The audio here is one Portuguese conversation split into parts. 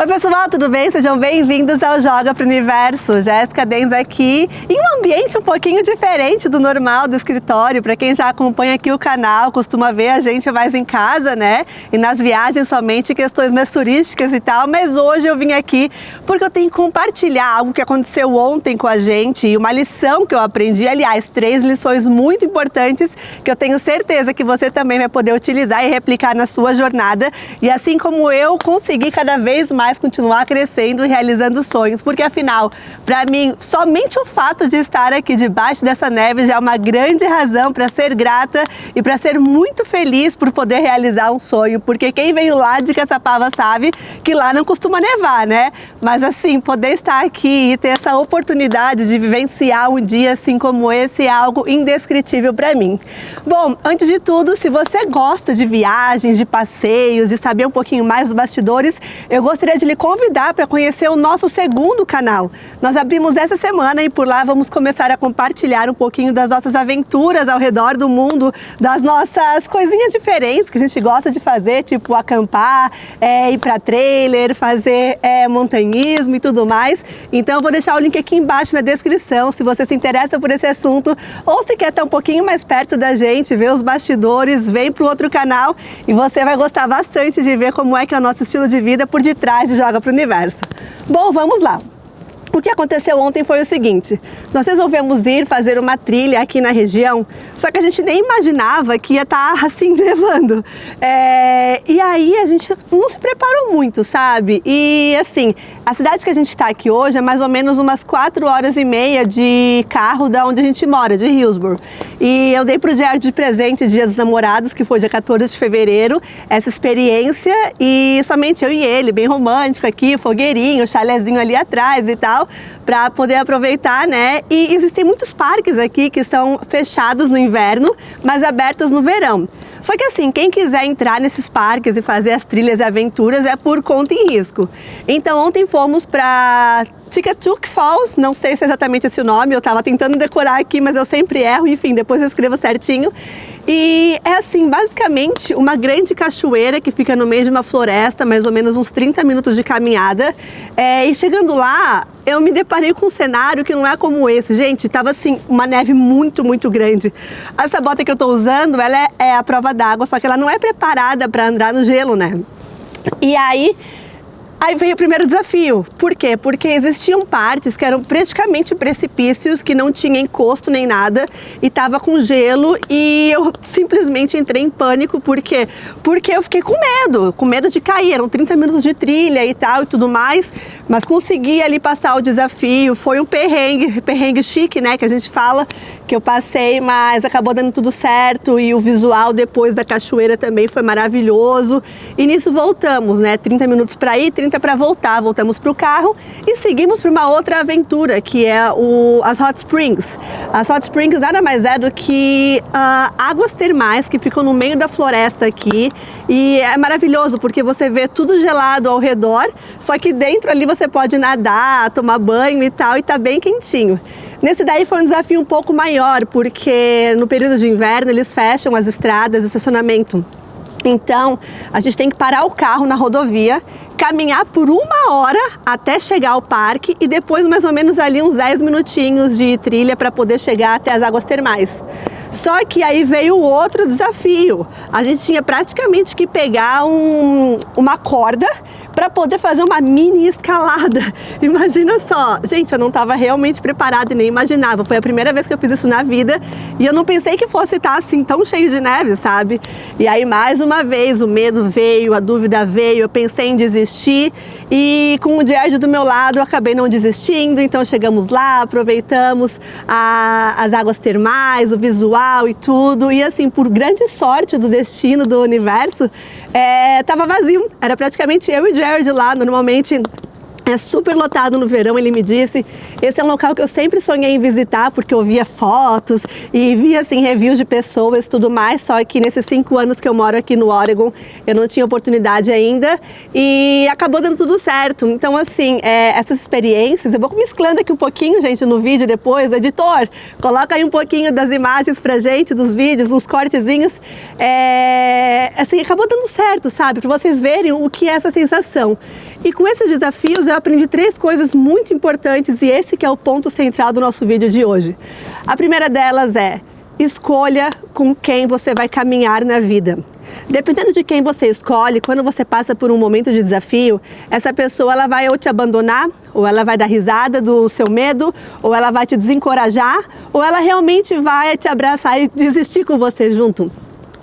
Oi pessoal, tudo bem? Sejam bem-vindos ao Joga Pro Universo. Jéssica Denz aqui, em um ambiente um pouquinho diferente do normal do escritório. Para quem já acompanha aqui o canal, costuma ver a gente mais em casa, né? E nas viagens somente questões mais turísticas e tal. Mas hoje eu vim aqui porque eu tenho que compartilhar algo que aconteceu ontem com a gente e uma lição que eu aprendi. Aliás, 3 lições muito importantes que eu tenho certeza que você também vai poder utilizar e replicar na sua jornada. E assim como eu consegui cada vez mais continuar crescendo e realizando sonhos, porque afinal, para mim, somente o fato de estar aqui debaixo dessa neve já é uma grande razão para ser grata e para ser muito feliz por poder realizar um sonho, porque quem veio lá de Caçapava sabe que lá não costuma nevar, né? Mas assim, poder estar aqui e ter essa oportunidade de vivenciar um dia assim como esse é algo indescritível para mim. Bom, antes de tudo, se você gosta de viagens, de passeios, de saber um pouquinho mais dos bastidores, eu gostaria de lhe convidar para conhecer o nosso segundo canal. Nós abrimos essa semana e por lá vamos começar a compartilhar um pouquinho das nossas aventuras ao redor do mundo, das nossas coisinhas diferentes que a gente gosta de fazer, tipo acampar, ir para trailer, fazer montanhismo e tudo mais. Então eu vou deixar o link aqui embaixo na descrição, se você se interessa por esse assunto ou se quer estar um pouquinho mais perto da gente, ver os bastidores, vem para o outro canal e você vai gostar bastante de ver como é que é o nosso estilo de vida por detrás de Joga Pro Universo. Bom, vamos lá. O que aconteceu ontem foi o seguinte, nós resolvemos ir fazer uma trilha aqui na região, só que a gente nem imaginava que ia estar assim nevando. E aí a gente não se preparou muito, sabe? E assim, a cidade que a gente está aqui hoje é mais ou menos umas 4 horas e meia de carro da onde a gente mora, de Hillsborough. E eu dei pro Jared de presente Dia dos Namorados, que foi dia 14 de fevereiro, essa experiência e somente eu e ele, bem romântico aqui, fogueirinho, chalezinho ali atrás e tal, para poder aproveitar, né? E existem muitos parques aqui que são fechados no inverno, mas abertos no verão. Só que assim, quem quiser entrar nesses parques e fazer as trilhas e aventuras é por conta e risco. Então ontem fomos para Tikataalik Falls, não sei se é exatamente esse o nome, eu estava tentando decorar aqui, mas eu sempre erro, enfim, depois eu escrevo certinho. E é assim, basicamente uma grande cachoeira que fica no meio de uma floresta, mais ou menos uns 30 minutos de caminhada. E chegando lá, eu me deparei com um cenário que não é como esse. Gente, tava assim, uma neve muito, muito grande. Essa bota que eu tô usando, ela é a prova d'água, só que ela não é preparada para andar no gelo, né? E aí veio o primeiro desafio. Por quê? Porque existiam partes que eram praticamente precipícios, que não tinha encosto nem nada, e tava com gelo, e eu simplesmente entrei em pânico. Por quê? Porque eu fiquei com medo de cair. Eram 30 minutos de trilha e tal e tudo mais, mas consegui ali passar o desafio. Foi um perrengue chique, né, que a gente fala, que eu passei, mas acabou dando tudo certo, e o visual depois da cachoeira também foi maravilhoso. E nisso voltamos, né, 30 minutos para ir, 30 para voltar, voltamos para o carro e seguimos para uma outra aventura, que é as Hot Springs. As Hot Springs nada mais é do que águas termais que ficam no meio da floresta aqui, e é maravilhoso porque você vê tudo gelado ao redor, só que dentro ali você pode nadar, tomar banho e tal, e tá bem quentinho. Nesse daí foi um desafio um pouco maior, porque no período de inverno eles fecham as estradas de estacionamento. Então, a gente tem que parar o carro na rodovia, caminhar por 1 hora até chegar ao parque e depois mais ou menos ali uns 10 minutinhos de trilha para poder chegar até as águas termais. Só que aí veio outro desafio. A gente tinha praticamente que pegar uma corda para poder fazer uma mini escalada. Imagina só. Gente, eu não estava realmente preparada e nem imaginava. Foi a primeira vez que eu fiz isso na vida e eu não pensei que fosse estar assim tão cheio de neve, sabe? E aí mais uma vez o medo veio, a dúvida veio, eu pensei em desistir e com o Jared do meu lado eu acabei não desistindo. Então chegamos lá, aproveitamos as águas termais, o visual e tudo. E assim, por grande sorte do destino, do universo, tava vazio. Era praticamente eu e o Jared lá. Normalmente é super lotado no verão, ele me disse. Esse é um local que eu sempre sonhei em visitar, porque eu via fotos e via assim, reviews de pessoas e tudo mais, só que nesses 5 anos que eu moro aqui no Oregon, eu não tinha oportunidade ainda e acabou dando tudo certo. Então assim, essas experiências, eu vou mesclando aqui um pouquinho, gente, no vídeo depois. Editor, coloca aí um pouquinho das imagens pra gente, dos vídeos, uns cortezinhos. Assim, acabou dando certo, sabe? Pra vocês verem o que é essa sensação. E com esses desafios eu aprendi 3 coisas muito importantes e esse que é o ponto central do nosso vídeo de hoje. A primeira delas é: escolha com quem você vai caminhar na vida. Dependendo de quem você escolhe, quando você passa por um momento de desafio, essa pessoa ela vai ou te abandonar, ou ela vai dar risada do seu medo, ou ela vai te desencorajar, ou ela realmente vai te abraçar e desistir com você junto,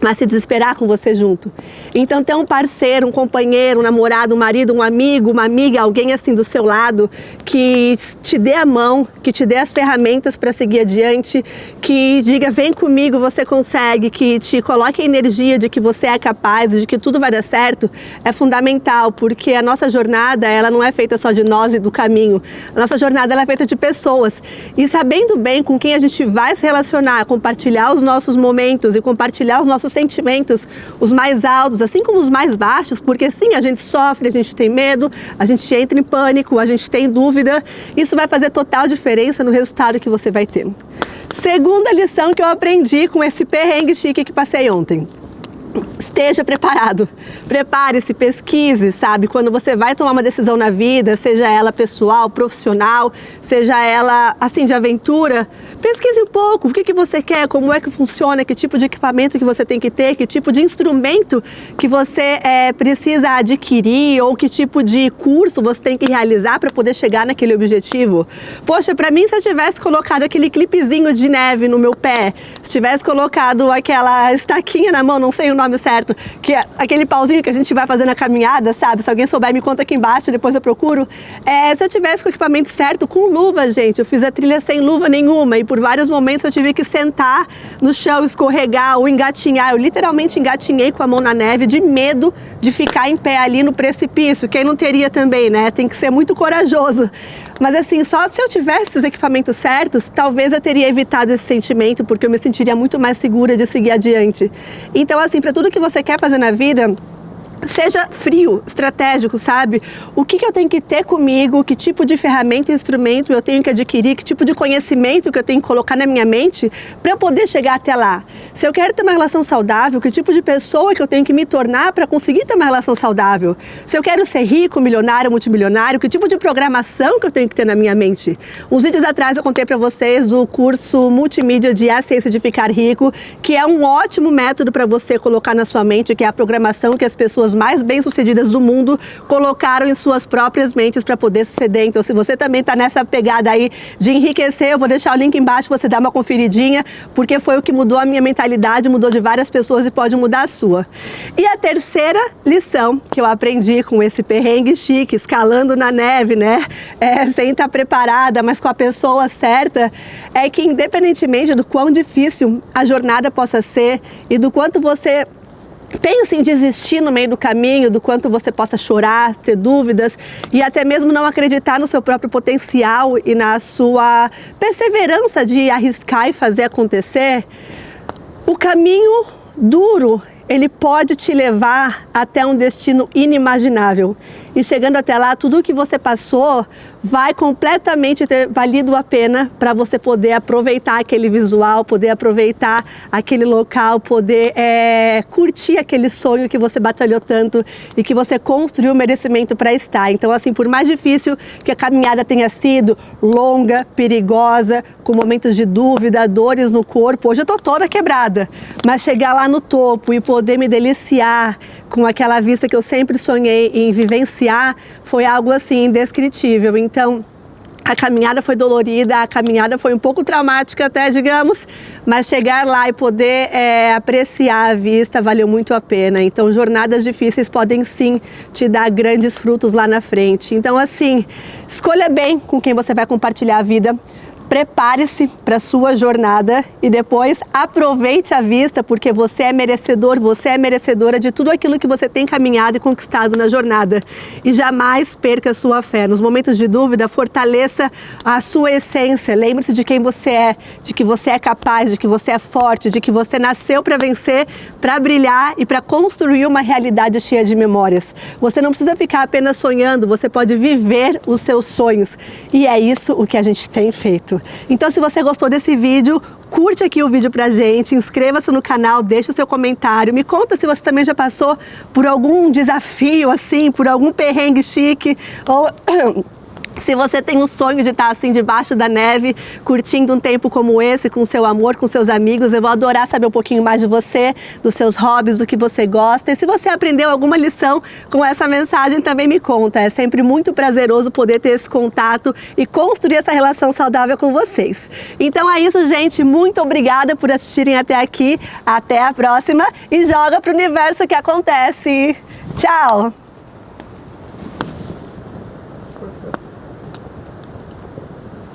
mas se desesperar com você junto. Então ter um parceiro, um companheiro, um namorado, um marido, um amigo, uma amiga, alguém assim do seu lado, que te dê a mão, que te dê as ferramentas para seguir adiante, que diga vem comigo, você consegue, que te coloque a energia de que você é capaz, de que tudo vai dar certo, é fundamental, porque a nossa jornada ela não é feita só de nós e do caminho, a nossa jornada ela é feita de pessoas, e sabendo bem com quem a gente vai se relacionar, compartilhar os nossos momentos e compartilhar os nossos sentimentos, os mais altos, assim como os mais baixos, porque sim, a gente sofre, a gente tem medo, a gente entra em pânico, a gente tem dúvida, isso vai fazer total diferença no resultado que você vai ter. Segunda lição que eu aprendi com esse perrengue chique que passei ontem: esteja preparado, prepare-se, pesquise, sabe? Quando você vai tomar uma decisão na vida, seja ela pessoal, profissional, seja ela assim de aventura, pesquise um pouco o que você quer, como é que funciona, que tipo de equipamento que você tem que ter, que tipo de instrumento que você precisa adquirir ou que tipo de curso você tem que realizar para poder chegar naquele objetivo. Poxa, para mim, se eu tivesse colocado aquele clipezinho de neve no meu pé, se tivesse colocado aquela estaquinha na mão, não sei o nome certo, que é aquele pauzinho que a gente vai fazer na caminhada, sabe? Se alguém souber, me conta aqui embaixo, depois eu procuro. Se eu tivesse com o equipamento certo, com luva, gente, eu fiz a trilha sem luva nenhuma e por vários momentos eu tive que sentar no chão, escorregar ou engatinhar. Eu literalmente engatinhei com a mão na neve de medo de ficar em pé ali no precipício. Quem não teria também, né? Tem que ser muito corajoso. Mas assim, só se eu tivesse os equipamentos certos, talvez eu teria evitado esse sentimento, porque eu me sentiria muito mais segura de seguir adiante. Então assim, para tudo que você quer fazer na vida, seja frio, estratégico, sabe? O que eu tenho que ter comigo, que tipo de ferramenta e instrumento eu tenho que adquirir, que tipo de conhecimento que eu tenho que colocar na minha mente para eu poder chegar até lá. Se eu quero ter uma relação saudável, que tipo de pessoa que eu tenho que me tornar para conseguir ter uma relação saudável? Se eu quero ser rico, milionário, multimilionário, que tipo de programação que eu tenho que ter na minha mente? Uns vídeos atrás eu contei para vocês do curso multimídia de A Ciência de Ficar Rico, que é um ótimo método para você colocar na sua mente, que é a programação que as pessoas mais bem-sucedidas do mundo colocaram em suas próprias mentes para poder suceder. Então, se você também está nessa pegada aí de enriquecer, eu vou deixar o link embaixo, você dá uma conferidinha, porque foi o que mudou a minha mentalidade, mudou de várias pessoas e pode mudar a sua. E a terceira lição que eu aprendi com esse perrengue chique, escalando na neve, né? Sem estar preparada, mas com a pessoa certa, é que independentemente do quão difícil a jornada possa ser e do quanto você pense em desistir no meio do caminho, do quanto você possa chorar, ter dúvidas e até mesmo não acreditar no seu próprio potencial e na sua perseverança de arriscar e fazer acontecer, o caminho duro, ele pode te levar até um destino inimaginável. E chegando até lá, tudo o que você passou vai completamente ter valido a pena para você poder aproveitar aquele visual, poder aproveitar aquele local, poder curtir aquele sonho que você batalhou tanto e que você construiu o merecimento para estar. Então, assim, por mais difícil que a caminhada tenha sido, longa, perigosa, com momentos de dúvida, dores no corpo, hoje eu tô toda quebrada, mas chegar lá no topo e poder me deliciar com aquela vista que eu sempre sonhei em vivenciar, foi algo assim indescritível. Então, a caminhada foi dolorida, a caminhada foi um pouco traumática até, digamos, mas chegar lá e poder apreciar a vista valeu muito a pena. Então, jornadas difíceis podem sim te dar grandes frutos lá na frente. Então, assim, escolha bem com quem você vai compartilhar a vida. Prepare-se para a sua jornada e depois aproveite a vista, porque você é merecedor, você é merecedora de tudo aquilo que você tem caminhado e conquistado na jornada. E jamais perca a sua fé. Nos momentos de dúvida, fortaleça a sua essência. Lembre-se de quem você é, de que você é capaz, de que você é forte, de que você nasceu para vencer, para brilhar e para construir uma realidade cheia de memórias. Você não precisa ficar apenas sonhando, você pode viver os seus sonhos. E é isso o que a gente tem feito. isso. Então, se você gostou desse vídeo, curte aqui o vídeo pra gente, inscreva-se no canal, deixa o seu comentário, me conta se você também já passou por algum desafio assim, por algum perrengue chique, ou se você tem um sonho de estar assim debaixo da neve, curtindo um tempo como esse, com seu amor, com seus amigos. Eu vou adorar saber um pouquinho mais de você, dos seus hobbies, do que você gosta. E se você aprendeu alguma lição com essa mensagem, também me conta. É sempre muito prazeroso poder ter esse contato e construir essa relação saudável com vocês. Então é isso, gente. Muito obrigada por assistirem até aqui. Até a próxima e joga pro universo que acontece. Tchau!